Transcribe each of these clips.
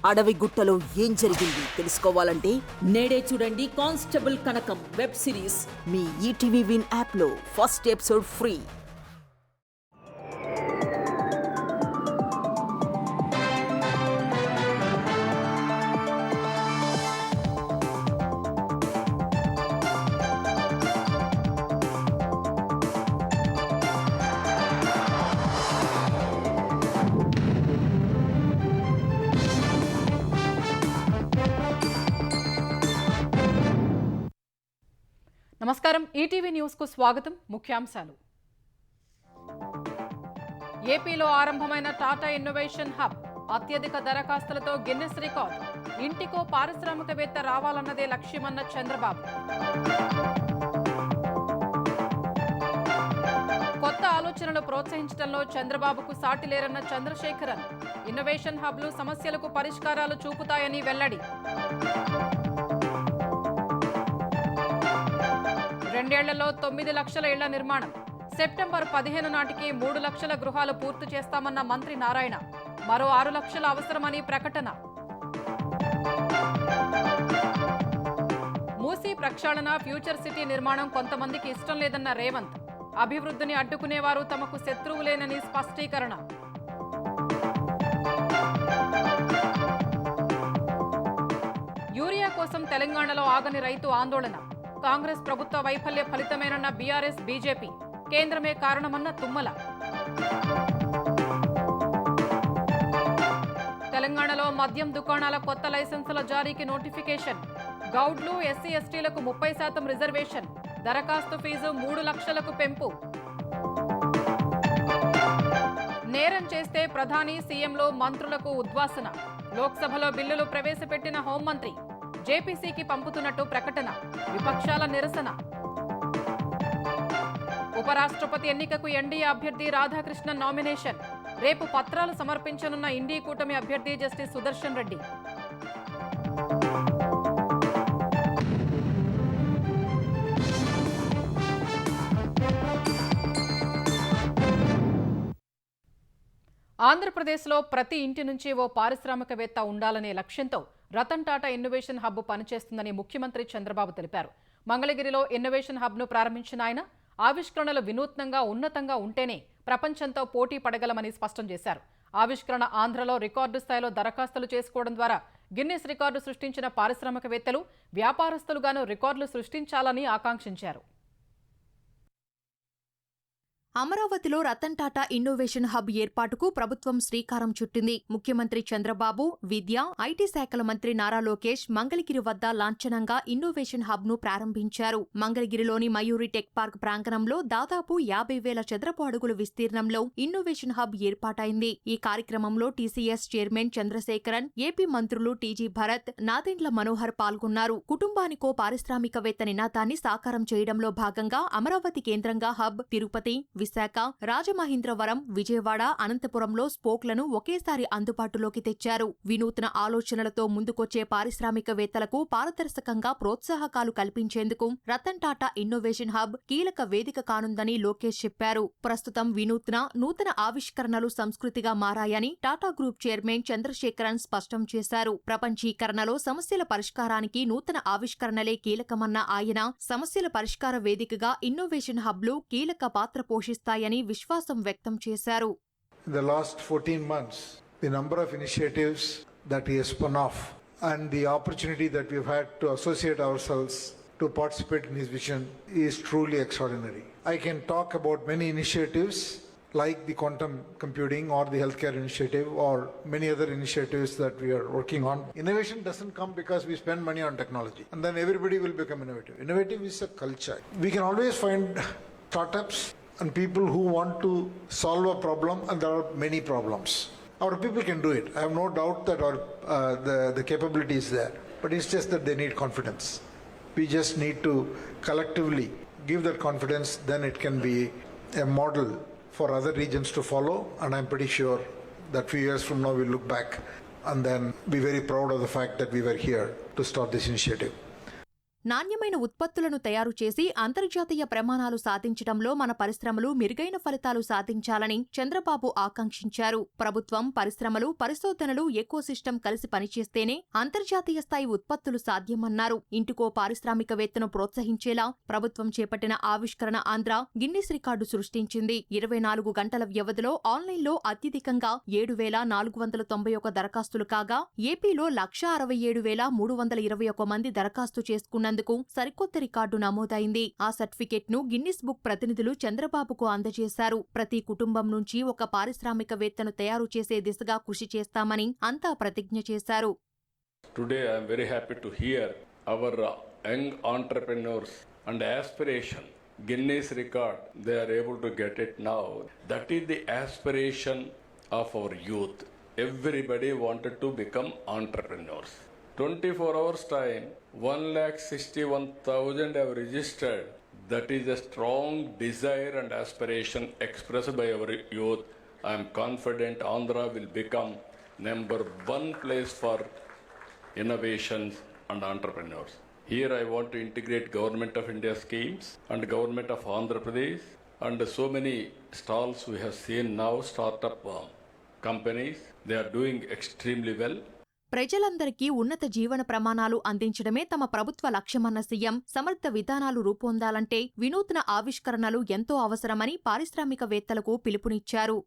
అడవి గుట్టలో ఏం జరిగింది తెలుసుకోవాలంటే నేడే చూడండి కానిస్టేబుల్ కనకం వెబ్ సిరీస్ మీ ఈటీవీ విన్ యాప్లో ఫస్ట్ ఎపిసోడ్ ఫ్రీ. నమస్కారం, ఈటీవీ న్యూస్ కు స్వాగతం. ముఖ్యాంశాలు. ఏపీలో ఆరంభమైన టాటా ఇన్నోవేషన్ హబ్ అత్యధిక దరఖాస్తులతో గిన్నెస్ రికార్డ్. ఇంటికో పారిశ్రామికవేత్త రావాలన్నదే లక్ష్యమన్న చంద్రబాబు. కొత్త ఆలోచనలు ప్రోత్సహించడంలో చంద్రబాబుకు సాటి లేరన్న చంద్రశేఖరన్. ఇన్నోవేషన్ హబ్లు సమస్యలకు పరిష్కారాలు చూపుతాయని వెల్లడి. 2 ఏళ్లలో 9 లక్షల ఇళ్ల నిర్మాణం. సెప్టెంబర్ 15 నాటికి 3 లక్షల గృహాలు పూర్తి చేస్తామన్న మంత్రి నారాయణ. మరో 6 లక్షల అవసరమని ప్రకటన. మూసీ ప్రక్షాళన, ఫ్యూచర్ సిటీ నిర్మాణం కొంతమందికి ఇష్టం లేదన్న రేవంత్. అభివృద్ధిని అడ్డుకునేవారు తమకు శత్రువులేనని స్పష్టీకరణ. యూరియా కోసం తెలంగాణలో ఆగని రైతు ఆందోళన. కాంగ్రెస్ ప్రభుత్వ వైఫల్య ఫలితమేనన్న బీఆర్ఎస్, బీజేపీ. కేంద్రమే కారణమన్న తుమ్మల. తెలంగాణలో మద్యం దుకాణాల కొత్త లైసెన్సుల జారీకి నోటిఫికేషన్. గౌడ్లు, ఎస్సీ ఎస్టీలకు 30% రిజర్వేషన్. దరఖాస్తు ఫీజు 3 లక్షలకు పెంపు. నేరం చేస్తే ప్రధాని, సీఎంలో మంత్రులకు ఉద్వాసన. లోక్సభలో బిల్లులు ప్రవేశపెట్టిన హోంమంత్రి. జేపీసీకి పంపుతున్నట్టు ప్రకటన. విపక్షాల నిరసన. ఉపరాష్ట్రపతి ఎన్నికకు ఎన్డీఏ అభ్యర్థి రాధాకృష్ణన్ నామినేషన్. రేపు పత్రాలు సమర్పించనున్న ఇండీ కూటమి అభ్యర్థి జస్టిస్ సుదర్శన్ రెడ్డి. ఆంధ్రప్రదేశ్లో ప్రతి ఇంటి నుంచి ఓ పారిశ్రామికవేత్త ఉండాలనే లక్ష్యంతో రతన్ టాటా ఇన్నోవేషన్ హబ్ పనిచేస్తుందని ముఖ్యమంత్రి చంద్రబాబు తెలిపారు. మంగళగిరిలో ఇన్నోవేషన్ హబ్ను ప్రారంభించిన ఆయన ఆవిష్కరణలు వినూత్నంగా, ఉన్నతంగా ఉంటేనే ప్రపంచంతో పోటీ పడగలమని స్పష్టం చేశారు. ఆవిష్కరణ ఆంధ్రలో రికార్డు స్థాయిలో దరఖాస్తులు చేసుకోవడం ద్వారా గిన్నిస్ రికార్డు సృష్టించిన పారిశ్రామికవేత్తలు, వ్యాపారస్తులుగాను రికార్డులు సృష్టించాలని ఆకాంక్షించారు. అమరావతిలో రతన్ టాటా ఇన్నోవేషన్ హబ్ ఏర్పాటుకు ప్రభుత్వం శ్రీకారం చుట్టింది. ముఖ్యమంత్రి చంద్రబాబు, విద్య, ఐటీ శాఖల మంత్రి నారా లోకేష్ మంగళగిరి వద్ద లాంఛనంగా ఇన్నోవేషన్ హబ్ ను ప్రారంభించారు. మంగళగిరిలోని మయూరి టెక్ పార్క్ ప్రాంగణంలో దాదాపు 50,000 చదరపు అడుగుల విస్తీర్ణంలో ఇన్నోవేషన్ హబ్ ఏర్పాటైంది. ఈ కార్యక్రమంలో టీసీఎస్ చైర్మన్ చంద్రశేఖరన్, ఏపీ మంత్రులు టీజీ భరత్, నాదెండ్ల మనోహర్ పాల్గొన్నారు. కుటుంబానికో పారిశ్రామికవేత్త నినాదాన్ని సాకారం చేయడంలో భాగంగా అమరావతి కేంద్రంగా హబ్ తిరుపతి, విశాఖ, రాజమహేంద్రవరం, విజయవాడ, అనంతపురంలో స్పోక్లను ఒకేసారి అందుబాటులోకి తెచ్చారు. వినూత్న ఆలోచనలతో ముందుకొచ్చే పారిశ్రామికవేత్తలకు పారదర్శకంగా ప్రోత్సాహకాలు కల్పించేందుకు రతన్ టాటా ఇన్నోవేషన్ హబ్ కీలక వేదిక కానుందని లోకేష్ చెప్పారు. ప్రస్తుతం నూతన ఆవిష్కరణలు సంస్కృతిగా మారాయని టాటా గ్రూప్ చైర్మన్ చంద్రశేఖరన్ స్పష్టం చేశారు. ప్రపంచీకరణలో సమస్యల పరిష్కారానికి నూతన ఆవిష్కరణలే కీలకమన్న ఆయన సమస్యల పరిష్కార వేదికగా ఇన్నోవేషన్ హబ్లు కీలక పాత్ర పోషిస్తాయని విశ్వాసం వ్యక్తం చేశారు. In the last 14 months, the number of initiatives that we have spun off and the opportunity that we've had to associate ourselves to participate in his vision is truly extraordinary. I can talk about many initiatives like the quantum computing or the healthcare initiative or many other initiatives that we are working on. Innovation doesn't come because we spend money on technology and then everybody will become innovative. Innovative is a culture. We can always find startups and people who want to solve a problem, and there are many problems. Our people can do it. I have no doubt that the capability is there, but it's just that they need confidence. We just need to collectively give that confidence, then it can be a model for other regions to follow, and I'm pretty sure that few years from now we'll look back and then be very proud of the fact that we were here to start this initiative. నాణ్యమైన ఉత్పత్తులను తయారు చేసి అంతర్జాతీయ ప్రమాణాలు సాధించడంలో మన పరిశ్రమలు మెరుగైన ఫలితాలు సాధించాలని చంద్రబాబు ఆకాంక్షించారు. ప్రభుత్వం, పరిశ్రమలు, పరిశోధనలు, ఎకోసిస్టమ్ కలిసి పనిచేస్తేనే అంతర్జాతీయ స్థాయి ఉత్పత్తులు సాధ్యమన్నారు. ఇంటికో పారిశ్రామికవేత్తను ప్రోత్సహించేలా ప్రభుత్వం చేపట్టిన ఆవిష్కరణ ఆంధ్ర గిన్నిస్ రికార్డు సృష్టించింది. 24 గంటల వ్యవధిలో ఆన్లైన్లో అత్యధికంగా 7,491 దరఖాస్తులు కాగా ఏపీలో 167,321 మంది దరఖాస్తు చేసుకున్నందుకు సరికొత్త రికార్డు నమోదైంది. ఆ సర్టిఫికెట్ ను గిన్నిస్ బుక్ ప్రతినిధులు చంద్రబాబుకు అందజేశారు. ప్రతి కుటుంబం నుంచి ఒక పారిశ్రామికవేత్తను తయారు చేసే దిశగా కృషి చేస్తామని అంతా ప్రతిజ్ఞ చేశారు. Today I am very happy to hear our young entrepreneurs and aspiration. Guinness record, they are able to get it now. That is the aspiration of our youth. Everybody wanted to become entrepreneurs. 24 hours time, 1,61,000 have registered. That is a strong desire and aspiration expressed by our youth. I am confident Andhra will become number 1 place for innovations and entrepreneurs. Here I want to integrate Government of India schemes and Government of Andhra Pradesh and so many stalls we have seen now, startup companies, they are doing extremely well. ప్రజలందరికీ ఉన్నత జీవన ప్రమాణాలు అందించడమే తమ ప్రభుత్వ లక్ష్యమన్న CM సమర్థ విధానాలు రూపొందాలంటే వినూత్న ఆవిష్కరణలు ఎంతో అవసరమని పారిశ్రామికవేత్తలకు పిలుపునిచ్చారు.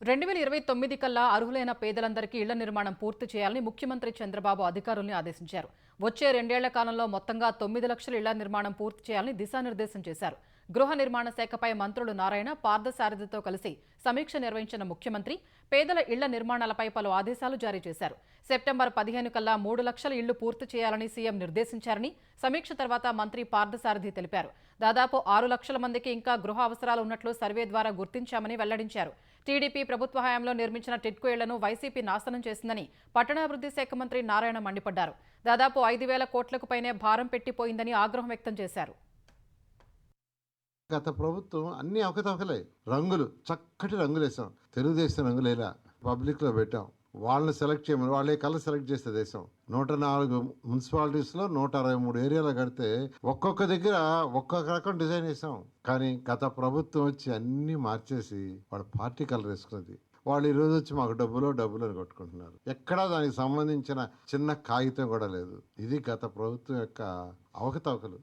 2029 కల్లా అర్హులైన పేదలందరికీ ఇళ్ల నిర్మాణం పూర్తి చేయాలని ముఖ్యమంత్రి చంద్రబాబు అధికారుల్ని ఆదేశించారు. వచ్చే 2 ఏళ్ల కాలంలో మొత్తంగా 9 లక్షల ఇళ్ల నిర్మాణం పూర్తి చేయాలని దిశానిర్దేశం చేశారు. గృహ నిర్మాణ శాఖపై మంత్రులు నారాయణ, పార్థసారథితో కలిసి సమీక్ష నిర్వహించిన ముఖ్యమంత్రి పేదల ఇళ్ల నిర్మాణాలపై పలు ఆదేశాలు జారీ చేశారు. సెప్టెంబర్ 15 కల్లా 3 లక్షల ఇళ్లు పూర్తి చేయాలని సీఎం నిర్దేశించారని సమీక్ష తర్వాత మంత్రి పార్థసారథి తెలిపారు. దాదాపు 6 లక్షల మందికి ఇంకా గృహ అవసరాలు ఉన్నట్లు సర్వే ద్వారా గుర్తించామని వెల్లడించారు. టీడీపీ ప్రభుత్వ హయాంలో నిర్మించిన టిడ్కో ఇళ్లను వైసీపీ నాశనం చేసిందని పట్టణాభివృద్ధి శాఖ మంత్రి నారాయణ మండిపడ్డారు. దాదాపు 5,000 కోట్లకు పైనే భారం పెట్టిపోయిందని ఆగ్రహం వ్యక్తం చేశారు. గత ప్రభుత్వం అన్ని అవకతవకలే, రంగులు చక్కటి రంగులు వేసాం, తెలుగుదేశం రంగులేలా పబ్లిక్లో పెట్టాం. వాళ్ళని సెలెక్ట్ చేయమని వాళ్ళే కలర్ సెలెక్ట్ చేస్తే దేశం 104 మున్సిపాలిటీస్లో 163 ఏరియాలో కడితే ఒక్కొక్క దగ్గర ఒక్కొక్క రకం డిజైన్ వేసాం. కానీ గత ప్రభుత్వం వచ్చి అన్నీ మార్చేసి వాళ్ళ పార్టీ కలర్ వేసుకున్నది. వాళ్ళు ఈరోజు వచ్చి మాకు డబ్బులు అని కొట్టుకుంటున్నారు. ఎక్కడా దానికి సంబంధించిన చిన్న కాగితం కూడా లేదు. ఇది గత ప్రభుత్వం యొక్క అవకతవకలు.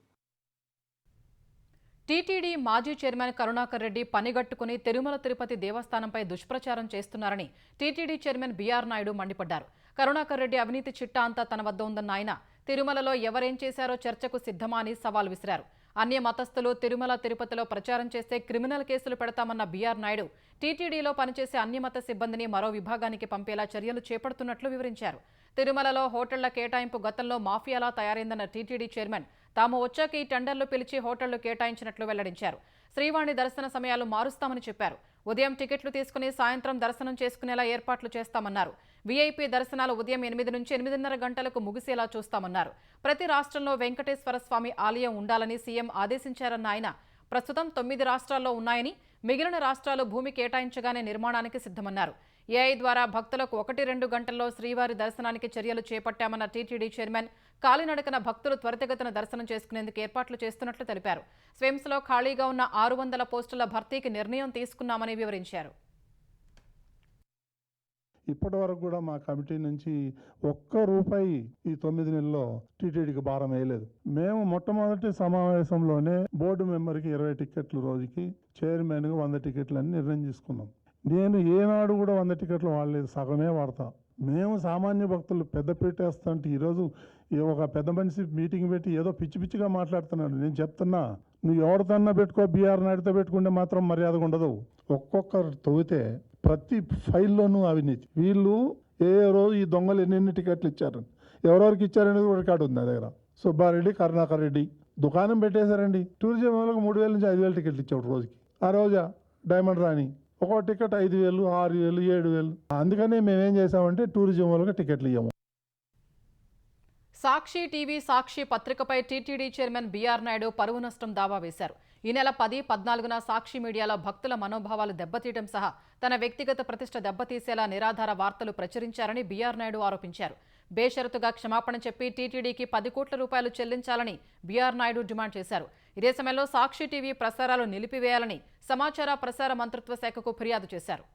టీటీడీ మాజీ చైర్మన్ కరుణాకర్ రెడ్డి పనిగట్టుకుని తిరుమల తిరుపతి దేవస్థానంపై దుష్ప్రచారం చేస్తున్నారని టీటీడీ చైర్మన్ బీఆర్ నాయుడు మండిపడ్డారు. కరుణాకర్ రెడ్డి అవినీతి చిట్టా అంతా తన వద్ద ఉందన్న ఆయన తిరుమలలో ఎవరేం చేశారో చర్చకు సిద్ధమా అని సవాల్ విసిరారు. అన్య మతస్థులు తిరుమల తిరుపతిలో ప్రచారం చేస్తే క్రిమినల్ కేసులు పెడతామన్న బీఆర్ నాయుడు టీటీడీలో పనిచేసే అన్యమత సిబ్బందిని మరో విభాగానికి పంపేలా చర్యలు చేపడుతున్నట్లు వివరించారు. తిరుమలలో హోటళ్ల కేటాయింపు గతంలో మాఫియాలా తయారైందన్న టీటీడీ చైర్మన్ తాము వచ్చాక ఈ టెండర్లు పిలిచి హోటళ్లు కేటాయించినట్లు వెల్లడించారు. శ్రీవాణి దర్శన సమయాలు మారుస్తామని చెప్పారు. ఉదయం టికెట్లు తీసుకుని సాయంత్రం దర్శనం చేసుకునేలా ఏర్పాట్లు చేస్తామన్నారు. వీఐపీ దర్శనాలు ఉదయం 8 నుంచి 8:30 గంటలకు ముగిసేలా చూస్తామన్నారు. ప్రతి రాష్ట్రంలో వెంకటేశ్వర స్వామి ఆలయం ఉండాలని సీఎం ఆదేశించారన్న ఆయన ప్రస్తుతం 9 రాష్ట్రాల్లో ఉన్నాయని, మిగిలిన రాష్ట్రాలు భూమి కేటాయించగానే నిర్మాణానికి సిద్ధమన్నారు. ఏఐ ద్వారా భక్తులకు 1-2 గంటల్లో శ్రీవారి దర్శనానికి చర్యలు చేపట్టామన్న టీటీడీ చైర్మన్ కాలినడకన భక్తులు త్వరితగతిన దర్శనం చేసుకునేందుకు ఏర్పాట్లు చేస్తున్నట్లు తెలిపారు. స్విమ్స్లో ఖాళీగా ఉన్న 600 పోస్టుల భర్తీకి నిర్ణయం తీసుకున్నామని వివరించారు. ఇప్పటి వరకు కూడా మా కమిటీ నుంచి ₹1 ఈ 9 నెలల్లో టీటీడీకి భారం వేయలేదు. మేము మొట్టమొదటి సమావేశంలోనే బోర్డు మెంబర్కి 20 టికెట్లు రోజుకి, చైర్మన్కి 100 టికెట్లు అని నిర్ణయం తీసుకున్నాం. నేను ఏనాడు కూడా 100 టికెట్లు వాడలేదు, సగమే వాడతా. మేము సామాన్య భక్తులు పెద్ద పెట్టేస్తుంటే ఈరోజు ఒక పెద్ద మనిషి మీటింగ్ పెట్టి ఏదో పిచ్చి పిచ్చిగా మాట్లాడుతున్నాడు. నేను చెప్తున్నా, నువ్వు ఎవరితోన్నా పెట్టుకో, బీఆర్ నాయుడుతో పెట్టుకుంటే మాత్రం మర్యాదగా ఉండదు. ఒక్కొక్కరు తవ్వితే ప్రతి ఫైల్లోనూ అవినీతి. వీళ్ళు ఏ రోజు ఈ దొంగలు ఎన్ని టికెట్లు ఇచ్చారు, ఎవరెవరికి ఇచ్చారనేది కూడా రికార్డు ఉంది నా దగ్గర. సుబ్బారెడ్డి, కరుణాకర్ రెడ్డి దుకాణం పెట్టేశారండి. టూరిజం వాళ్ళకి 3,000 నుంచి 5,000 టికెట్లు ఇచ్చాడు రోజుకి. ఆ రోజా డైమండ్ రాణి ఒక్కో టికెట్ 5,000, 6,000, 7,000. అందుకనే మేమేం చేసామంటే టూరిజం వాళ్ళకి టికెట్లు ఇవ్వము. సాక్షి టీవీ, సాక్షి పత్రికపై టీటీడీ చైర్మన్ బీఆర్ నాయుడు పరువు నష్టం దావా వేశారు. ఈ నెల 10, 14న సాక్షి మీడియాలో భక్తుల మనోభావాలు దెబ్బతీయడం సహా తన వ్యక్తిగత ప్రతిష్ట దెబ్బతీసేలా నిరాధార వార్తలు ప్రచురించారని బీఆర్ నాయుడు ఆరోపించారు. బేషరతుగా క్షమాపణ చెప్పి టీటీడీకి 10 కోట్ల రూపాయలు చెల్లించాలని బీఆర్ నాయుడు డిమాండ్ చేశారు. ఇదే సమయంలో సాక్షి టీవీ ప్రసారాలు నిలిపివేయాలని సమాచార ప్రసార మంత్రిత్వ శాఖకు ఫిర్యాదు చేశారు.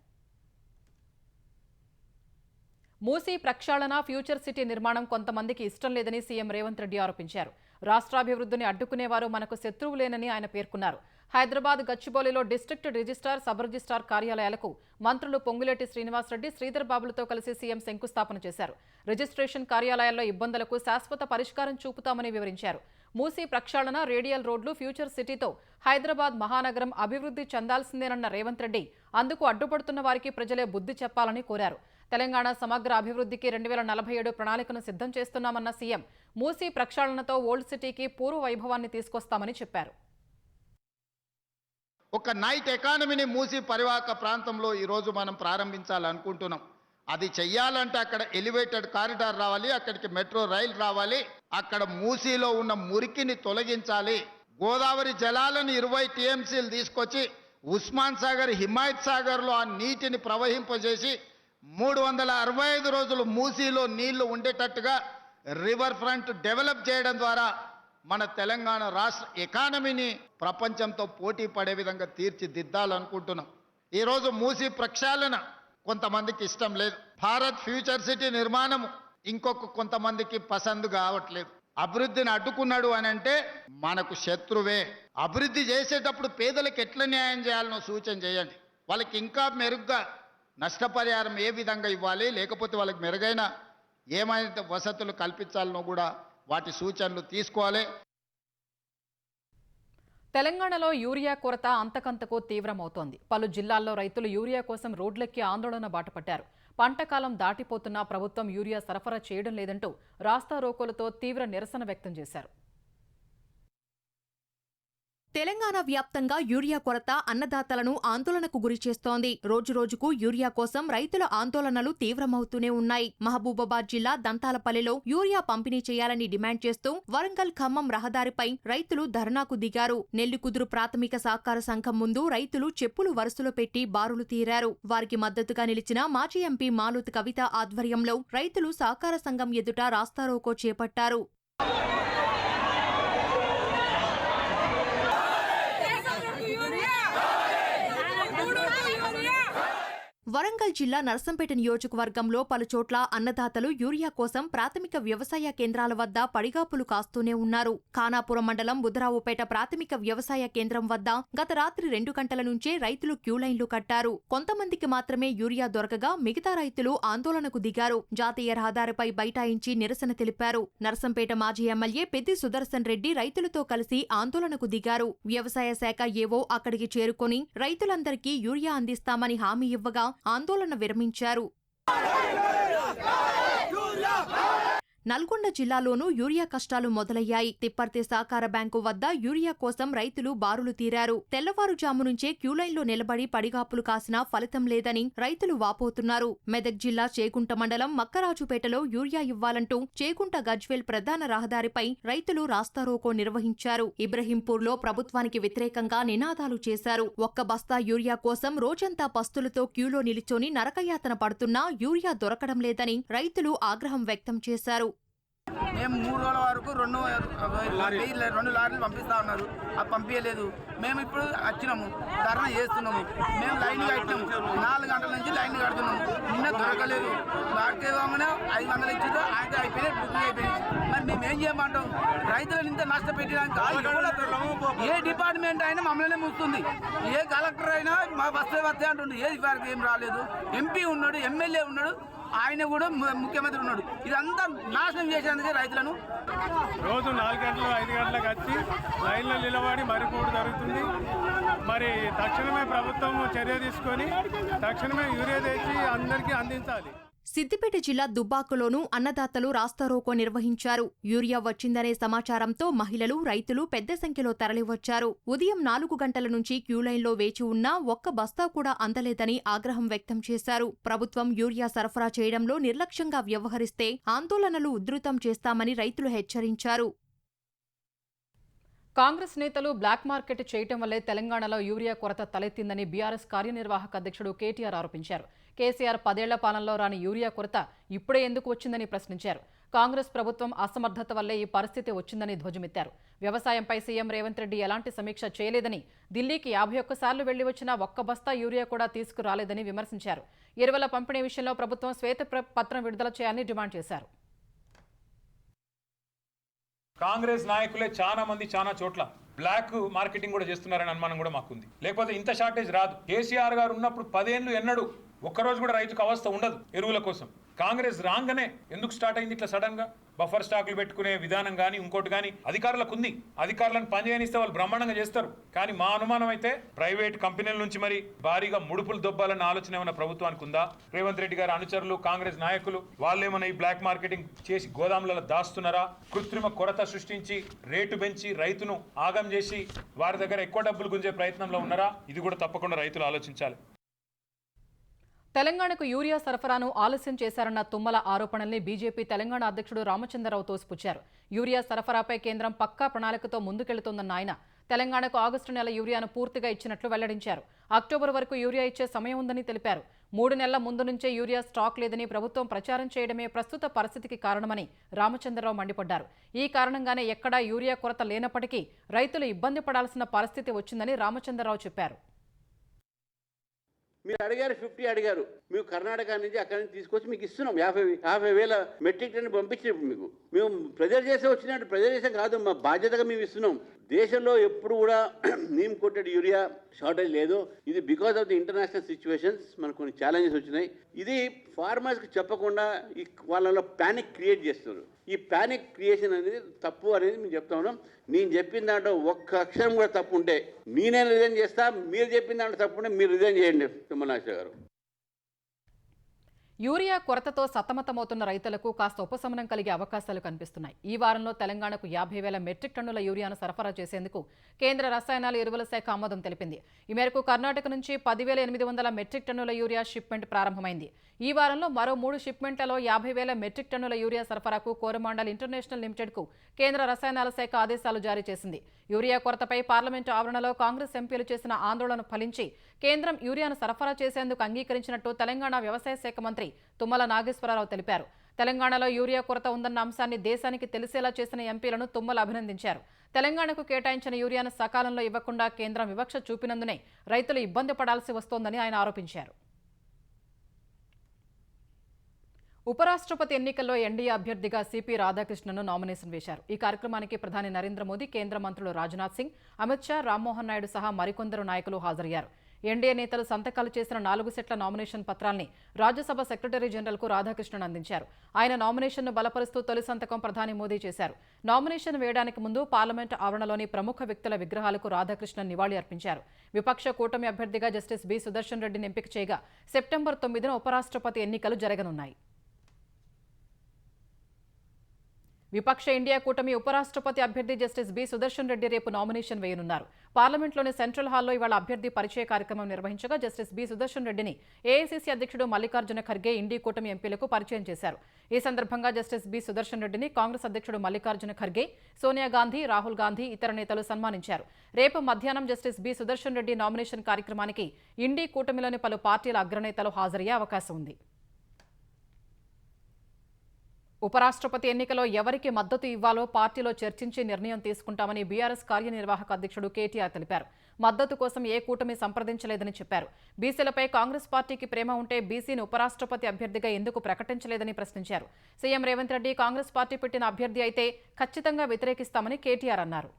మూసీ ప్రక్షాళన ఫ్యూచర్ సిటీ నిర్మాణం కొంతమందికి ఇష్టం లేదని సీఎం రేవంత్ రెడ్డి ఆరోపించారు. రాష్ట్రాభివృద్ధిని అడ్డుకునేవారు మనకు శత్రువులేనని ఆయన పేర్కొన్నారు. హైదరాబాద్ గచ్చిబౌలిలో డిస్ట్రిక్ట్ రిజిస్ట్రార్, సబ్ రిజిస్ట్రార్ కార్యాలయాలకు మంత్రులు పొంగులేటి శ్రీనివాసరెడ్డి, శ్రీధర్ బాబులతో కలిసి సీఎం శంకుస్థాపన చేశారు. రిజిస్ట్రేషన్ కార్యాలయాల్లో ఇబ్బందులకు శాశ్వత పరిష్కారం చూపుతామని వివరించారు. మూసీ ప్రక్షాళన, రేడియల్ రోడ్లు, ఫ్యూచర్ సిటీతో హైదరాబాద్ మహానగరం అభివృద్ధి చెందాల్సిందేనన్న రేవంత్ రెడ్డి అందుకు అడ్డుపడుతున్న వారికి ప్రజలే బుద్ధి చెప్పాలని కోరారు. తెలంగాణ సమగ్ర అభివృద్ధికి 2047 ప్రణాళికను సిద్ధం చేస్తున్నామన్న సీఎం మూసీ ప్రక్షాళనతో ఓల్డ్ సిటీకి పూర్వ వైభవాన్ని తీసుకొస్తామని చెప్పారు. ఒక నైట్ ఎకానమీని మూసీ పరివాహక ప్రాంతంలో ఈరోజు మనం ప్రారంభించాలనుకుంటున్నాం. అది చెయ్యాలంటే అక్కడ ఎలివేటెడ్ కారిడార్ రావాలి, అక్కడికి మెట్రో రైలు రావాలి, అక్కడ మూసీలో ఉన్న మురికిని తొలగించాలి. గోదావరి జలాలను 20 టీఎంసీలు తీసుకొచ్చి ఉస్మాన్ సాగర్, హిమాయత్ సాగర్లో ఆ నీటిని ప్రవహింపజేసి 365 రోజులు మూసీలో నీళ్లు ఉండేటట్టుగా రివర్ ఫ్రంట్ డెవలప్ చేయడం ద్వారా మన తెలంగాణ రాష్ట్ర ఎకానమీని ప్రపంచంతో పోటీ పడే విధంగా తీర్చిదిద్దాలనుకుంటున్నాం. ఈరోజు మూసీ ప్రక్షాళన కొంతమందికి ఇష్టం లేదు. భారత్ ఫ్యూచర్ సిటీ నిర్మాణము కొంతమందికి పసందు కావట్లేదు. అభివృద్ధిని అడ్డుకున్నాడు అని అంటే మనకు శత్రువే. అభివృద్ధి చేసేటప్పుడు పేదలకు ఎట్లా న్యాయం చేయాలనో సూచన చేయండి. వాళ్ళకి ఇంకా మెరుగ్గా నష్టపరిహారం ఏ విధంగా ఇవ్వాలి, లేకపోతే వాళ్ళకి మెరుగైన ఏమైనా వసతులు కల్పించాలనో కూడా వాటి సూచనలు తీసుకోవాలి. తెలంగాణలో యూరియా కొరత అంతకంతకు తీవ్రమవుతోంది. పలు జిల్లాల్లో రైతులు యూరియా కోసం రోడ్లెక్కి ఆందోళన బాటపట్టారు. పంటకాలం దాటిపోతున్నా ప్రభుత్వం యూరియా సరఫరా చేయడం లేదంటూ రాస్తారోకోలతో తీవ్ర నిరసన వ్యక్తం చేశారు. తెలంగాణ వ్యాప్తంగా యూరియా కొరత అన్నదాతలను ఆందోళనకు గురిచేస్తోంది. రోజురోజుకు యూరియా కోసం రైతుల ఆందోళనలు తీవ్రమవుతూనే ఉన్నాయి. మహబూబాబాద్ జిల్లా దంతాలపల్లిలో యూరియా పంపిణీ చేయాలని డిమాండ్ చేస్తూ వరంగల్ ఖమ్మం రహదారిపై రైతులు ధర్నాకు దిగారు. నెల్లికుదురు ప్రాథమిక సహకార సంఘం ముందు రైతులు చెప్పులు వరుసలో పెట్టి బారులు తీరారు. వారికి మద్దతుగా నిలిచిన మాజీ ఎంపీ మాలుత్ కవిత ఆధ్వర్యంలో రైతులు సహకార సంఘం ఎదుట రాస్తారోకో చేపట్టారు. వరంగల్ జిల్లా నర్సంపేట నియోజకవర్గంలో పలుచోట్ల అన్నదాతలు యూరియా కోసం ప్రాథమిక వ్యవసాయ కేంద్రాల వద్ద పడిగాపులు కాస్తూనే ఉన్నారు. ఖానాపురం మండలం బుధరావుపేట ప్రాథమిక వ్యవసాయ కేంద్రం వద్ద గత రాత్రి 2 గంటల నుంచే రైతులు క్యూలైన్లు కట్టారు. కొంతమందికి మాత్రమే యూరియా దొరకగా మిగతా రైతులు ఆందోళనకు దిగారు. జాతీయ రహదారిపై బైఠాయించి నిరసన తెలిపారు. నర్సంపేట మాజీ ఎమ్మెల్యే పెద్ది సుదర్శన్ రెడ్డి రైతులతో కలిసి ఆందోళనకు దిగారు. వ్యవసాయ శాఖ ఏవో అక్కడికి చేరుకుని రైతులందరికీ యూరియా అందిస్తామని హామీ ఇవ్వగా ఆందోళన విరమించారు. నల్గొండ జిల్లాలోనూ యూరియా కష్టాలు మొదలయ్యాయి. తిప్పర్తి సహకార బ్యాంకు వద్ద యూరియా కోసం రైతులు బారులు తీరారు. తెల్లవారుజాము నుంచే క్యూలైన్లో నిలబడి పడిగాపులు కాసినా ఫలితం లేదని రైతులు వాపోతున్నారు. మెదక్ జిల్లా చేగుంట మండలం మక్కరాజుపేటలో యూరియా ఇవ్వాలంటూ చేగుంట గజ్వేల్ ప్రధాన రహదారిపై రైతులు రాస్తారోకో నిర్వహించారు. ఇబ్రహీంపూర్లో ప్రభుత్వానికి వ్యతిరేకంగా నినాదాలు చేశారు. ఒక్క బస్తా యూరియా కోసం రోజంతా పస్తులతో క్యూలో నిలిచొని నరకయాతన పడుతున్నా యూరియా దొరకడం లేదని రైతులు ఆగ్రహం వ్యక్తం చేశారు. మేము 3 రోజుల వరకు 2 లారీలు పంపిస్తా ఉన్నారు. అది పంపించలేదు. మేము ఇప్పుడు వచ్చినాము, ధర్నా చేస్తున్నాము. మేము లైన్ కట్టినాము, 4 గంటల నుంచి లైన్ కడుతున్నాము. నిన్న దొరకలేదు. భారతీయంగానే 500 ఇచ్చిందో ఆయన అయిపోయినాయి, బుకింగ్ అయిపోయింది. మరి మేము ఏం చేయమంటాం? రైతులను ఇంత నష్టపెట్టడానికి ఏ డిపార్ట్మెంట్ అయినా మమ్మల్ని మూస్తుంది. ఏ కలెక్టర్ అయినా మా వస్తే అంటుండే. ఏది వారికి ఏం రాలేదు. ఎంపీ ఉన్నాడు, ఎమ్మెల్యే ఉన్నాడు, ఆయన కూడా ముఖ్యమంత్రి ఉన్నాడు. ఇదంతా నాశనం చేసేందుకే రైతులను రోజు 4 గంటలు 5 గంటలకు వచ్చి లైన్లో నిలబడి మరిపోవడం జరుగుతుంది. మరి తక్షణమే ప్రభుత్వం చర్య తీసుకొని తక్షణమే యూరియా తెచ్చి అందరికీ అందించాలి. సిద్దిపేట జిల్లా దుబ్బాకలోనూ అన్నదాతలు రాస్తారోకో నిర్వహించారు. యూరియా వచ్చిందనే సమాచారంతో మహిళలు, రైతులు పెద్ద సంఖ్యలో తరలివచ్చారు. ఉదయం 4 గంటల నుంచి క్యూలైన్లో వేచి ఉన్నా ఒక్క బస్తా కూడా అందలేదని ఆగ్రహం వ్యక్తం చేశారు. ప్రభుత్వం యూరియా సరఫరా చేయడంలో నిర్లక్ష్యంగా వ్యవహరిస్తే ఆందోళనలు ఉధృతం చేస్తామని రైతులు హెచ్చరించారు. కాంగ్రెస్ నేతలు బ్లాక్ మార్కెట్ చేయటం వల్లే తెలంగాణలో యూరియా కొరత తలెత్తిందని బీఆర్ఎస్ కార్యనిర్వాహక అధ్యక్షుడు కేటీఆర్ ఆరోపించారు. కేసీఆర్ 10 ఏళ్ల పాలనలో రాని యూరియా కొరత ఇప్పుడే ఎందుకు వచ్చిందని ప్రశ్నించారు. కాంగ్రెస్ ప్రభుత్వం అసమర్థత వల్లే ఈ పరిస్థితి వచ్చిందని ధ్వజమెత్తారు. వ్యవసాయంపై సీఎం రేవంత్ రెడ్డి ఎలాంటి సమీక్ష చేయలేదని, ఢిల్లీకి 51 సార్లు వెళ్లి వచ్చినా ఒక్క బస్తా యూరియా కూడా తీసుకురాలేదని విమర్శించారు. ఎరువుల పంపిణీ విషయంలో ప్రభుత్వం శ్వేతపత్రం విడుదల చేయాలని డిమాండ్ చేశారు. కాంగ్రెస్ నాయకులే చాలా మంది చాలా చోట్ల బ్లాక్ మార్కెటింగ్ కూడా చేస్తున్నారని అనుమానం కూడా మాకుంది. లేకపోతే ఇంత షార్టేజ్ రాదు. కేసీఆర్ గారు ఉన్నప్పుడు 10 ఏళ్ళు ఎన్నడూ ఒక్కరోజు కూడా రైతుకు అవస్థ ఉండదు ఎరువుల కోసం. కాంగ్రెస్ రాగానే ఎందుకు స్టార్ట్ అయింది ఇట్లా సడన్ గా? బఫర్ స్టాకులు పెట్టుకునే విధానం కానీ ఇంకోటి కానీ అధికారులకు ఉంది. అధికారులను పనిచేయనిస్తే వాళ్ళు బ్రహ్మాండంగా చేస్తారు. కానీ మా అనుమానం అయితే ప్రైవేట్ కంపెనీల నుంచి మరి భారీగా ముడుపులు దొబ్బాలన్న ఆలోచన ఏమైనా ప్రభుత్వానికి ఉందా? రేవంత్ రెడ్డి గారి అనుచరులు, కాంగ్రెస్ నాయకులు వాళ్ళేమైనా ఈ బ్లాక్ మార్కెటింగ్ చేసి గోదాములలో దాస్తున్నారా? కృత్రిమ కొరత సృష్టించి రేటు పెంచి రైతును ఆగం చేసి వారి దగ్గర ఎక్కువ డబ్బులు గుంజే ప్రయత్నంలో ఉన్నారా? ఇది కూడా తప్పకుండా రైతులు ఆలోచించాలి. తెలంగాణకు యూరియా సరఫరాను ఆలస్యం చేశారన్న తుమ్మల ఆరోపణల్ని బీజేపీ తెలంగాణ అధ్యక్షుడు రామచంద్రరావు తోసిపుచ్చారు. యూరియా సరఫరాపై కేంద్రం పక్కా ప్రణాళికతో ముందుకెళ్తోందన్న ఆయన తెలంగాణకు ఆగస్టు నెల యూరియాను పూర్తిగా ఇచ్చినట్లు వెల్లడించారు. అక్టోబర్ వరకు యూరియా ఇచ్చే సమయం ఉందని తెలిపారు. 3 నెలల ముందు నుంచే యూరియా స్టాక్ లేదని ప్రభుత్వం ప్రచారం చేయడమే ప్రస్తుత పరిస్థితికి కారణమని రామచంద్రరావు మండిపడ్డారు. ఈ కారణంగానే ఎక్కడా యూరియా కొరత లేనప్పటికీ రైతులు ఇబ్బంది పడాల్సిన పరిస్థితి వచ్చిందని రామచంద్రరావు చెప్పారు. మీరు అడిగారు 50 అడిగారు, మేము కర్ణాటక నుంచి అక్కడి నుంచి తీసుకొచ్చి మీకు ఇస్తున్నాం. 50,000 మెట్రిక్ టన్ పంపించినప్పుడు మీకు మేము ప్రెజర్ చేసే వచ్చినట్టు ప్రెజర్ చేసాం కాదు, మా బాధ్యతగా మేము ఇస్తున్నాం. దేశంలో ఎప్పుడు కూడా నీమ్ కోటెడ్ యూరియా షార్టేజ్ లేదు. ఇది because of the international situations మనకు కొన్ని ఛాలెంజెస్ వచ్చినాయి. ఇది ఫార్మర్స్కి చెప్పకుండా వాళ్ళలో ప్యానిక్ క్రియేట్ చేస్తున్నారు. ఈ ప్యానిక్ క్రియేషన్ అనేది తప్పు అనేది మేము చెప్తా ఉన్నాం. నేను చెప్పిన దాంట్లో ఒక్క అక్షరం కూడా తప్పు ఉంటే నేనే రిజైన్ చేస్తా, మీరు చెప్పిన దాంట్లో తప్పు ఉంటే మీరు రిజైన్ చేయండి తుమ్మలనాగేశ్వర గారు. యూరియా కొరతతో సతమతమవుతున్న రైతులకు కాస్త ఉపశమనం కలిగే అవకాశాలు కనిపిస్తున్నాయి. ఈ వారంలో తెలంగాణకు 50,000 మెట్రిక్ టన్నుల యూరియాను సరఫరా చేసేందుకు కేంద్ర రసాయనాలు ఎరువుల శాఖ ఆమోదం తెలిపింది. ఈ మేరకు కర్ణాటక నుంచి 10,800 మెట్రిక్ టన్నుల యూరియా షిప్మెంట్ ప్రారంభమైంది. ఈ వారంలో మరో 3 షిప్మెంట్లలో 50,000 మెట్రిక్ టన్నుల యూరియా సరఫరాకు కోరమాండల్ ఇంటర్నేషనల్ లిమిటెడ్కు కేంద్ర రసాయనాల శాఖ ఆదేశాలు జారీ చేసింది. యూరియా కొరతపై పార్లమెంటు ఆవరణలో కాంగ్రెస్ ఎంపీలు చేసిన ఆందోళన ఫలించి కేంద్రం యూరియాను సరఫరా చేసేందుకు అంగీకరించినట్టు తెలంగాణ వ్యవసాయ శాఖ మంత్రి తుమ్మల నాగేశ్వరరావు తెలిపారు. తెలంగాణలో యూరియా కొరత ఉందన్న అంశాన్ని దేశానికి తెలిసేలా చేసిన ఎంపీలను తుమ్మల అభినందించారు. తెలంగాణకు కేటాయించిన యూరియాను సకాలంలో ఇవ్వకుండా కేంద్రం వివక్ష చూపినందునే రైతులు ఇబ్బంది పడాల్సి వస్తోందని ఆయన ఆరోపించారు. ఉపరాష్ట్రపతి ఎన్నికల్లో ఎన్డీఏ అభ్యర్థిగా సిపి రాధాకృష్ణన్ను నామినేషన్ వేశారు. ఈ కార్యక్రమానికి ప్రధాని నరేంద్ర మోదీ, కేంద్ర మంత్రులు రాజ్నాథ్ సింగ్, అమిత్ షా, రామ్మోహన్ నాయుడు సహా మరికొందరు నాయకులు హాజరయ్యారు. ఎన్డీఏ నేతలు సంతకాలు చేసిన 4 సెట్ల నామినేషన్ పత్రాల్ని రాజ్యసభ సెక్రటరీ జనరల్కు రాధాకృష్ణన్ అందించారు. ఆయన నామినేషన్ను బలపరుస్తూ తొలి సంతకం ప్రధాని మోదీ చేశారు. నామినేషన్ వేయడానికి ముందు పార్లమెంటు ఆవరణలోని ప్రముఖ వ్యక్తుల విగ్రహాలకు రాధాకృష్ణన్ నివాళి అర్పించారు. విపక్ష కూటమి అభ్యర్థిగా జస్టిస్ బి సుదర్శన్ రెడ్డిని ఎంపిక చేయగా సెప్టెంబర్ 9న ఉపరాష్ట్రపతి ఎన్నికలు జరగనున్నాయి. విపక్ష ఇండియా కూటమి ఉపరాష్ట్రపతి అభ్యర్థి జస్టిస్ బి సుదర్శన్ రెడ్డి రేపు నామినేషన్ వేయనున్నారు. పార్లమెంట్లోని సెంట్రల్ హాల్లో ఇవాళ అభ్యర్థి పరిచయ కార్యక్రమం నిర్వహించగా జస్టిస్ బి సుదర్శన్ రెడ్డిని ఏఐసీసీ అధ్యక్షుడు మల్లికార్జున ఖర్గే ఇండీ కూటమి ఎంపీలకు పరిచయం చేశారు. ఈ సందర్భంగా జస్టిస్ బి సుదర్శన్ రెడ్డిని కాంగ్రెస్ అధ్యక్షుడు మల్లికార్జున ఖర్గే, సోనియా గాంధీ, రాహుల్ గాంధీ, ఇతర నేతలు సన్మానించారు. రేపు మధ్యాహ్నం justice B Sudershan Reddy nomination కార్యక్రమానికి ఇండీ కూటమిలోని పలు పార్టీల అగ్రనేతలు హాజరయ్యే అవకాశం ఉంది. ఉపరాష్ట్రపతి ఎన్నికలో ఎవరికి మద్దతు ఇవ్వాలో పార్టీలో చర్చించి నిర్ణయం తీసుకుంటామని బీఆర్ఎస్ కార్యనిర్వాహక అధ్యక్షుడు కేటీఆర్ తెలిపారు. మద్దతు కోసం ఏ కూటమి సంప్రదించలేదని చెప్పారు. బీసీలపై కాంగ్రెస్ పార్టీకి ప్రేమ ఉంటే బీసీని ఉపరాష్ట్రపతి అభ్యర్థిగా ఎందుకు ప్రకటించలేదని ప్రశ్నించారు. సీఎం రేవంత్ రెడ్డి కాంగ్రెస్ పార్టీ పెట్టిన అభ్యర్థి అయితే ఖచ్చితంగా వ్యతిరేకిస్తామని కేటీఆర్ అన్నారు.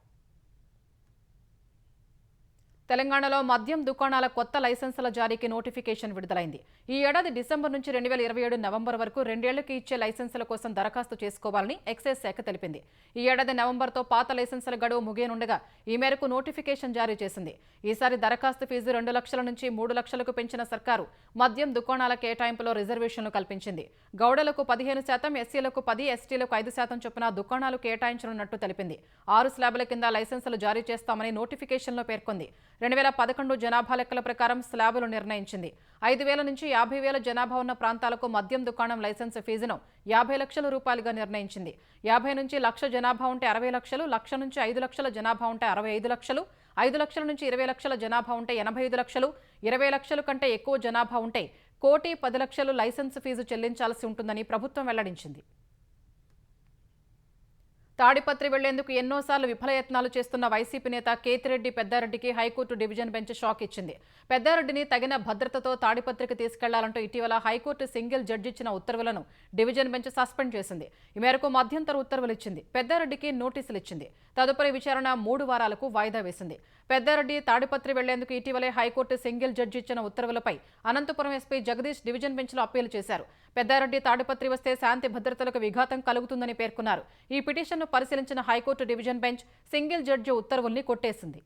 తెలంగాణలో మద్యం దుకాణాల కొత్త లైసెన్సుల జారీకి నోటిఫికేషన్ విడుదలైంది. ఈ ఏడాది డిసెంబర్ నుంచి 2027 నవంబర్ వరకు 2 ఏళ్లకు ఇచ్చే లైసెన్సుల కోసం దరఖాస్తు చేసుకోవాలని ఎక్సైజ్ శాఖ తెలిపింది. ఈ ఏడాది నవంబర్తో పాత లైసెన్సుల గడువు ముగియనుండగా ఈ మేరకు నోటిఫికేషన్ జారీ చేసింది. ఈసారి దరఖాస్తు ఫీజు 2 లక్షల నుంచి 3 లక్షలకు పెంచిన సర్కారు మద్యం దుకాణాల కేటాయింపులో రిజర్వేషన్లు కల్పించింది. గౌడలకు 15%, ఎస్సీలకు 10%, ఎస్టీలకు 5% చొప్పున దుకాణాలు కేటాయించనున్నట్టు తెలిపింది. 6 స్లాబుల కింద లైసెన్సులు జారీ చేస్తామని నోటిఫికేషన్లో పేర్కొంది. 2011 జనాభా లెక్కల ప్రకారం స్లాబులు నిర్ణయించింది. 5,000 నుంచి 50,000 జనాభా ఉన్న ప్రాంతాలకు మద్యం దుకాణం లైసెన్స్ ఫీజును 50 లక్షల రూపాయలుగా నిర్ణయించింది. 50 నుంచి 1,00,000 జనాభా ఉంటే 60 లక్షలు, 1,00,000 నుంచి 5 లక్షల జనాభా ఉంటే 65 లక్షలు, 5 లక్షల నుంచి 20 లక్షల జనాభా ఉంటే 85 లక్షలు, 20 లక్షల కంటే ఎక్కువ జనాభా ఉంటే 1,10,00,000 లైసెన్స్ ఫీజు చెల్లించాల్సి ఉంటుందని ప్రభుత్వం వెల్లడించింది. తాడిపత్రి వెళ్లేందుకు ఎన్నోసార్లు విఫలయత్నాలు చేస్తున్న వైసీపీ నేత కేతిరెడ్డి పెద్దారెడ్డికి హైకోర్టు డివిజన్ బెంచ్ షాక్ ఇచ్చింది. పెద్దారెడ్డిని తగిన భద్రతతో తాడిపత్రికి తీసుకెళ్లాలంటూ ఇటీవల హైకోర్టు సింగిల్ జడ్జి ఇచ్చిన ఉత్తర్వులను డివిజన్ బెంచ్ సస్పెండ్ చేసింది. ఈ మేరకు మధ్యంతర ఉత్తర్వులు ఇచ్చింది. పెద్దారెడ్డికి నోటీసులు ఇచ్చింది. తదుపరి విచారణ 3 వారాలకు వాయిదా వేసింది. పెద్దారెడ్డి తాడిపత్రి వెళ్లేందుకు ఇటీవలే హైకోర్టు సింగిల్ జడ్జి ఇచ్చిన ఉత్తర్వులపై అనంతపురం ఎస్పీ జగదీష్ డివిజన్ బెంచ్లో అప్పీలు చేశారు. పెద్దారెడ్డి తాడిపత్రి వస్తే శాంతి భద్రతలకు విఘాతం కలుగుతుందని పేర్కొన్నారు. ఈ పిటిషన్ను పరిశీలించిన high court division bench single judge ఉత్తర్వుల్ని కొట్టేసింది.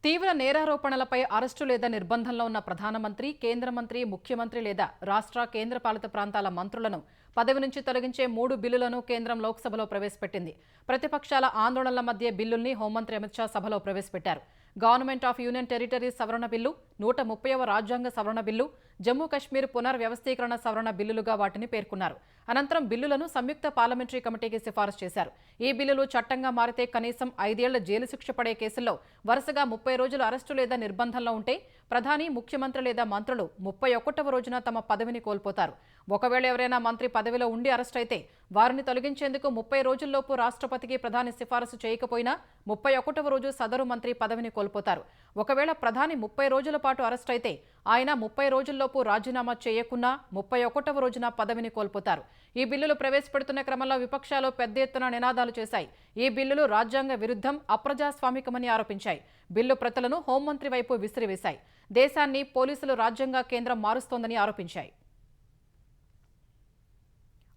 తీవ్ర నేరారోపణలపై అరెస్టు లేదా నిర్బంధంలో ఉన్న ప్రధానమంత్రి, కేంద్ర మంత్రి, ముఖ్యమంత్రి లేదా రాష్ట్ర కేంద్రపాలిత ప్రాంతాల మంత్రులను పదవి నుంచి తొలగించే 3 బిల్లులను కేంద్రం లోక్సభలో ప్రవేశపెట్టింది. ప్రతిపక్షాల ఆందోళనల మధ్య బిల్లుల్ని హోంమంత్రి అమిత్ షా సభలో ప్రవేశపెట్టారు. గవర్నమెంట్ ఆఫ్ యూనియన్ టెరిటరీస్ సవరణ బిల్లు, 130వ రాజ్యాంగ సవరణ బిల్లు, జమ్మూ కశ్మీర్ పునర్వ్యవస్థీకరణ సవరణ బిల్లులుగా వాటిని పేర్కొన్నారు. అనంతరం బిల్లులను సంయుక్త పార్లమెంటరీ కమిటీకి సిఫారసు చేశారు. ఈ బిల్లులు చట్టంగా మారితే కనీసం 5 ఏళ్ల జైలు శిక్ష పడే కేసుల్లో వరుసగా 30 రోజులు అరెస్టు లేదా నిర్బంధంలో ఉంటే ప్రధాని, ముఖ్యమంత్రి లేదా మంత్రులు 31వ రోజున తమ పదవిని కోల్పోతారు. ఒకవేళ ఎవరైనా మంత్రి పదవిలో ఉండి అరెస్ట్ అయితే వారిని తొలగించేందుకు 30 రోజుల్లోపు రాష్ట్రపతికి ప్రధాని సిఫారసు చేయకపోయినా 31వ రోజు సదరు మంత్రి పదవిని కోల్పోతారు. ఒకవేళ ప్రధాని 30 రోజుల పాటు అరెస్ట్ అయితే ఆయన 30 రోజుల్లోపు రాజీనామా చేయకున్నా 31వ రోజున పదవిని కోల్పోతారు. ఈ బిల్లులు ప్రవేశపెడుతున్న క్రమంలో విపక్షాలు పెద్ద ఎత్తున నినాదాలు చేశాయి. ఈ బిల్లులు రాజ్యాంగ విరుద్ధం, అప్రజాస్వామికమని ఆరోపించాయి. బిల్లు ప్రతులను హోంమంత్రి వైపు విసిరివేశాయి. దేశాన్ని పోలీసులు రాజ్యాంగ కేంద్రం మారుస్తోందని ఆరోపించాయి.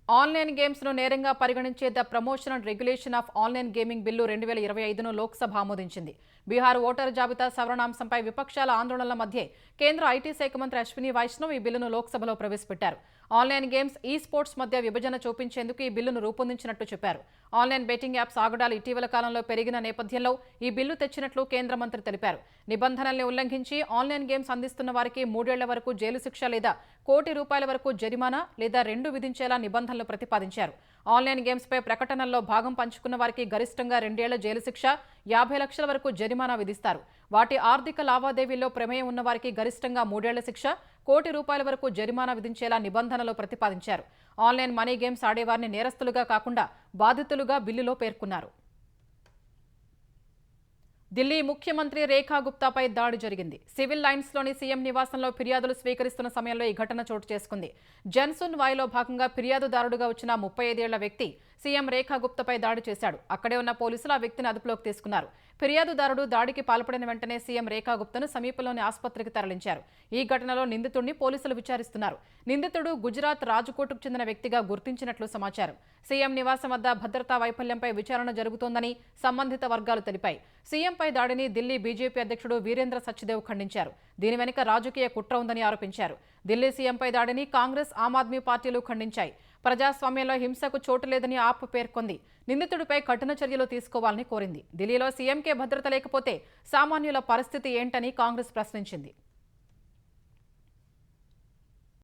ఆన్లైన్ గేమ్స్ ను నేరంగా పరిగణించే the promotion and regulation of online gaming bill 2025ను లోక్సభ ఆమోదించింది. బీహార్ ఓటరు జాబితా సవరణాంశంపై విపక్షాల ఆందోళనల మధ్య కేంద్ర ఐటీ శాఖ మంత్రి అశ్విని వైష్ణవ్ ఈ బిల్లును లోక్సభలో ప్రవేశపెట్టారు. ఆన్లైన్ గేమ్స్, ఈ స్పోర్ట్స్ మధ్య విభజన చూపించేందుకు ఈ బిల్లును రూపొందించినట్టు చెప్పారు. ఆన్లైన్ బెట్టింగ్ యాప్స్ ఆగడాలు ఇటీవల కాలంలో పెరిగిన నేపథ్యంలో ఈ బిల్లు తెచ్చినట్లు కేంద్ర మంత్రి తెలిపారు. నిబంధనల్ని ఉల్లంఘించి ఆన్లైన్ గేమ్స్ అందిస్తున్న వారికి 3 ఏళ్ల వరకు జైలు శిక్ష లేదా ₹1,00,00,000 వరకు జరిమానా లేదా 2 విధించేలా నిబంధనలు ప్రతిపాదించారు. ఆన్లైన్ గేమ్స్ పై ప్రకటనల్లో భాగం పంచుకున్న వారికి గరిష్టంగా 2 ఏళ్ల జైలు శిక్ష, 50 లక్షల వరకు జరిమానా విధిస్తారు. వాటి ఆర్థిక లావాదేవీల్లో ప్రమేయం ఉన్న వారికి గరిష్టంగా 3 ఏళ్ల శిక్ష, ₹1,00,00,000 వరకు జరిమానా విధించేలా నిబంధనలు ప్రతిపాదించారు. ఆన్లైన్ మనీ గేమ్స్ ఆడేవారిని నేరస్తులుగా కాకుండా బాధితులుగా బిల్లులో పేర్కొన్నారు. ఢిల్లీ ముఖ్యమంత్రి రేఖా గుప్తాపై దాడి జరిగింది. సివిల్ లైన్స్లోని సీఎం నివాసంలో ఫిర్యాదులు స్వీకరిస్తున్న సమయంలో ఈ ఘటన చోటు చేసుకుంది. జన్సున్ వాయిలో భాగంగా ఫిర్యాదుదారుడుగా వచ్చిన 35 ఏళ్ల వ్యక్తి సీఎం రేఖా గుప్తాపై దాడి చేశాడు. అక్కడే ఉన్న పోలీసులు ఆ వ్యక్తిని అదుపులోకి తీసుకున్నారు. ఫిర్యాదుదారుడు దాడికి పాల్పడిన వెంటనే సీఎం రేఖా గుప్తాను సమీపంలోని ఆసుపత్రికి తరలించారు. ఈ ఘటనలో నిందితుడిని పోలీసులు విచారిస్తున్నారు. నిందితుడు గుజరాత్ రాజ్కోట్కు చెందిన వ్యక్తిగా గుర్తించినట్లు సమాచారం. సీఎం నివాసం వద్ద భద్రతా వైఫల్యంపై విచారణ జరుగుతోందని సంబంధిత వర్గాలు తెలిపాయి. సీఎంపై దాడిని ఢిల్లీ బీజేపీ అధ్యక్షుడు వీరేంద్ర సచ్దేవ్ ఖండించారు. దీని వెనుక రాజకీయ కుట్ర ఉందని ఆరోపించారు. ఢిల్లీ సీఎంపై దాడిని కాంగ్రెస్, ఆమ్ ఆద్మీ పార్టీలు ఖండించాయి. ప్రజాస్వామ్యంలో హింసకు చోటు లేదని ఆప్ పేర్కొంది. నిందితుడిపై కఠిన చర్యలు తీసుకోవాలని కోరింది. ఢిల్లీలో సీఎంకే భద్రత లేకపోతే సామాన్యుల పరిస్థితి ఏంటని కాంగ్రెస్ ప్రశ్నించింది.